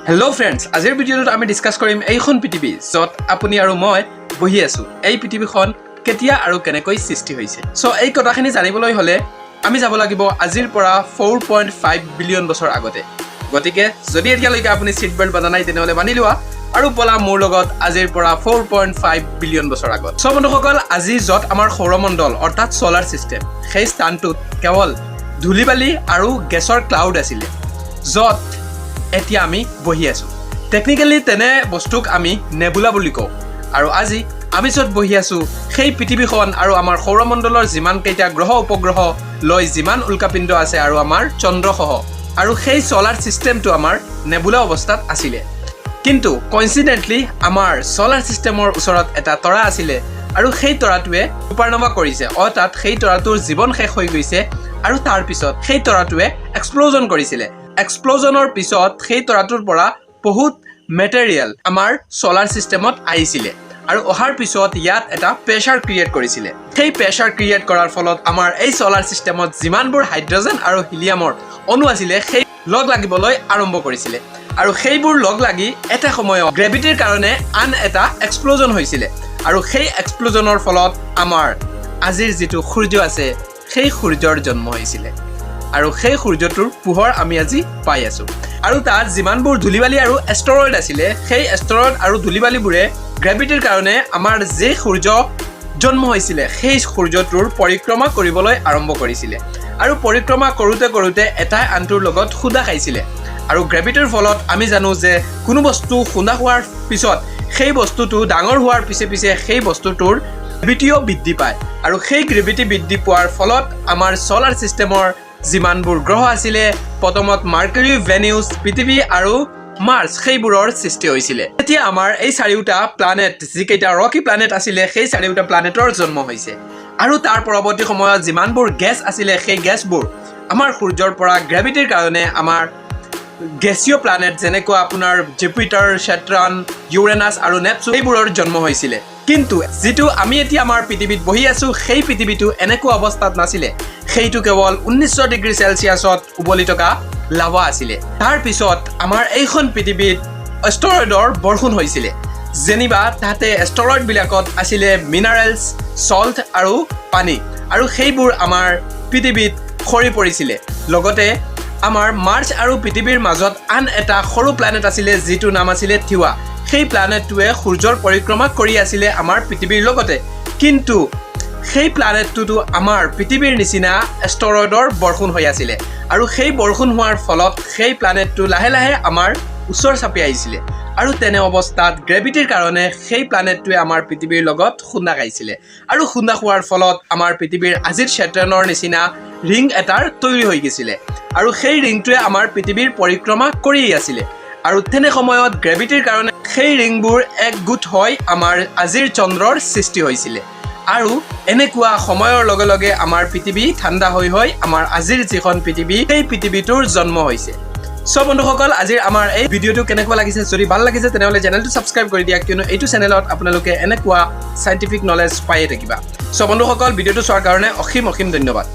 Hello friends, আজিৰ ভিডিঅ'টোত আমি ডিসকাস কৰিম এইখন পৃথিৱী যত আপুনি আৰু মই বহি আছো। এই পৃথিৱীখন কেতিয়া আৰু কেনেকৈ সৃষ্টি হৈছে। সো এই কথাখিনি জানিবলৈ হলে আমি যাব লাগিব আজিৰ পৰা 4.5 বিলিয়ন বছৰ আগতে। গতিকে যদি এতিয়ালৈকে আপুনি সিট বেল্ট বান্ধা নাই তেনেহলে বান্ধি লোৱা আৰু বলা মোৰ লগত আজিৰ পৰা 4.5 বিলিয়ন বছৰ আগত। সো বন্ধুসকল, আজি যত আমাৰ সৌৰমণ্ডল অৰ্থাৎ সোলাৰ সিস্টেম সেই স্থানটোত কেৱল ধূলিবালি আৰু গেছৰ ক্লাউড আছিল, যত এতিয়া আমি বহি আছো। টেকনিক্যালি তেনে বস্তুক আমি নেবুলা বুলি কওঁ। আৰু আজি আমি যত বহি আছো সেই পৃথিৱীখন আৰু আমাৰ সৌৰমণ্ডলৰ যিমান কেইটা গ্ৰহ উপগ্ৰহ লৈ যিমান উল্কাপিণ্ড আছে আৰু আমাৰ চন্দ্ৰসহ আৰু সেই সোলাৰ সিস্টেমটো আমাৰ নেবুলা অৱস্থাত আছিলে। কিন্তু কইনসিডেন্টলি আমাৰ সোলাৰ সিস্টেমৰ ওচৰত এটা তৰা আছিলে আৰু সেই তৰাটোৱে সুপাৰনোভা কৰিছে, অৰ্থাৎ সেই তৰাটোৰ জীৱন শেষ হৈ গৈছে আৰু তাৰ পিছত সেই তৰাটোৱে এক্সপ্লোজন কৰিছিলে। এক্সপ্লোজনৰ পিছত সেই তৰাটোৰ পৰা বহুত মেটেৰিয়েল আমাৰ সোলাৰ সিস্টেমত আহিছিলে আৰু অহাৰ পিছত ইয়াত এটা প্ৰেছাৰ ক্ৰিয়েট কৰিছিলে। সেই প্ৰেছাৰ ক্ৰিয়েট কৰাৰ ফলত আমাৰ এই সোলাৰ সিস্টেমত যিমানবোৰ হাইড্ৰজেন আৰু হিলিয়ামৰ অণু আছিলে সেই লগ লাগিবলৈ আৰম্ভ কৰিছিলে আৰু সেইবোৰ লগ লাগি এটা সময়ত গ্ৰেভিটিৰ কাৰণে আন এটা এক্সপ্লোজন হৈছিলে আৰু সেই এক্সপ্লোজনৰ ফলত আমাৰ আজিৰ যিটো সূৰ্য আছে সেই সূৰ্যৰ জন্ম হৈছিলে আৰু সেই সূৰ্যটোৰ পোহৰ আমি আজি পাই আছো। আৰু তাত যিমানবোৰ ধূলিবালি আৰু এষ্টৰয়েড আছিলে সেই এষ্টৰয়েড আৰু ধূলিবালিবোৰে গ্ৰেভিটিৰ কাৰণে আমাৰ যে সূৰ্য জন্ম হৈছিলে সেই সূৰ্যটোৰ পৰিক্ৰমা কৰিবলৈ আৰম্ভ কৰিছিলে আৰু পৰিক্ৰমা কৰোঁতে কৰোঁতে এটাই আনটোৰ লগত খুন্দা খাইছিলে। আৰু গ্ৰেভিটিৰ ফলত আমি জানো যে কোনো বস্তু খুন্দা হোৱাৰ পিছত সেই বস্তুটো ডাঙৰ হোৱাৰ পিছে পিছে সেই বস্তুটোৰ গ্ৰেভিটিও বৃদ্ধি পায় আৰু সেই গ্ৰেভিটি বৃদ্ধি পোৱাৰ ফলত আমাৰ সোলাৰ সিস্টেমৰ যিমানবোৰ গ্ৰহ আছিলে, প্ৰথমত মাৰ্কুৰী, ভেনিউছ, পৃথিৱী আৰু মাৰ্চ সেইবোৰৰ সৃষ্টি হৈছিলে। এতিয়া আমাৰ এই চাৰিওটা প্লানেট, যিকেইটা ৰকি প্লানেট আছিলে সেই চাৰিওটা প্লানেটৰ জন্ম হৈছে আৰু তাৰ পৰৱৰ্তী সময়ত যিমানবোৰ গেছ আছিলে সেই গেছবোৰ আমাৰ সূৰ্যৰ পৰা গ্ৰেভিটিৰ কাৰণে আমাৰ গেছীয় প্লানেট যেনেকুৱা আপোনাৰ জুপিটাৰ, সেট্ৰন, ইউৰেনাছ আৰু নেপচুন এইবোৰৰ জন্ম হৈছিলে। কিন্তু যিটো আমি এতিয়া আমাৰ পৃথিৱীত বহি আছো সেই পৃথিৱীটো এনেকুৱা অৱস্থাত নাছিলে, সেইটো কেৱল 1900 ডিগ্ৰী চেলচিয়াছত উবলি থকা লাভা আছিলে। তাৰ পিছত আমাৰ এইখন পৃথিৱীত এষ্টৰয়েডৰ বৰষুণ হৈছিলে, যেনিবা তাতে এষ্টৰয়েডবিলাকত আছিলে মিনাৰেলছ, সল্ট আৰু পানী আৰু সেইবোৰ আমাৰ পৃথিৱীত সৰি পৰিছিলে। লগতে আমাৰ মাৰ্চ আৰু পৃথিৱীৰ মাজত আন এটা সৰু প্লানেট আছিলে যিটো নাম আছিলে থিৱা। সেই প্লানেটটোৱে সূৰ্যৰ পৰিক্ৰমা কৰি আছিলে আমাৰ পৃথিৱীৰ লগতে, কিন্তু সেই প্লানেটটোতো আমাৰ পৃথিৱীৰ নিচিনা এষ্টৰয়েডৰ বৰষুণ হৈ আছিলে আৰু সেই বৰষুণ হোৱাৰ ফলত সেই প্লানেটটো লাহে লাহে আমাৰ ওচৰ চাপি আহিছিলে আৰু তেনে অৱস্থাত গ্ৰেভিটিৰ কাৰণে সেই প্লানেটটোৱে আমাৰ পৃথিৱীৰ লগত খুন্দা খাইছিলে আৰু খুন্দা খোৱাৰ ফলত আমাৰ পৃথিৱীৰ আজিৰ চেট্ৰনৰ নিচিনা ৰিং এটাৰ তৈৰি হৈ গৈছিলে আৰু সেই ৰিংটোৱে আমাৰ পৃথিৱীৰ পৰিক্ৰমা কৰি আছিলে আৰু তেনে সময়ত গ্ৰেভিটিৰ কাৰণে সেই ৰিংবোৰ একগোট হৈ আমাৰ আজিৰ চন্দ্ৰৰ সৃষ্টি হৈছিলে আৰু এনেকুৱা সময়ৰ লগে লগে আমাৰ পৃথিৱী ঠাণ্ডা হৈ হৈ আমাৰ আজিৰ যিখন পৃথিৱী সেই পৃথিৱীটোৰ জন্ম হৈছে। সো বন্ধুসকল, আজিৰ আমাৰ এই ভিডিঅ'টো কেনেকুৱা লাগিছে? যদি ভাল লাগিছে তেনেহ'লে চেনেলটো ছাবস্ক্ৰাইব কৰি দিয়া, কিয়নো এইটো চেনেলত আপোনালোকে এনেকুৱা চাইণ্টিফিক নলেজ পায়ে থাকিবা। সো বন্ধুসকল, ভিডিঅ'টো চোৱাৰ কাৰণে অসীম অসীম ধন্যবাদ।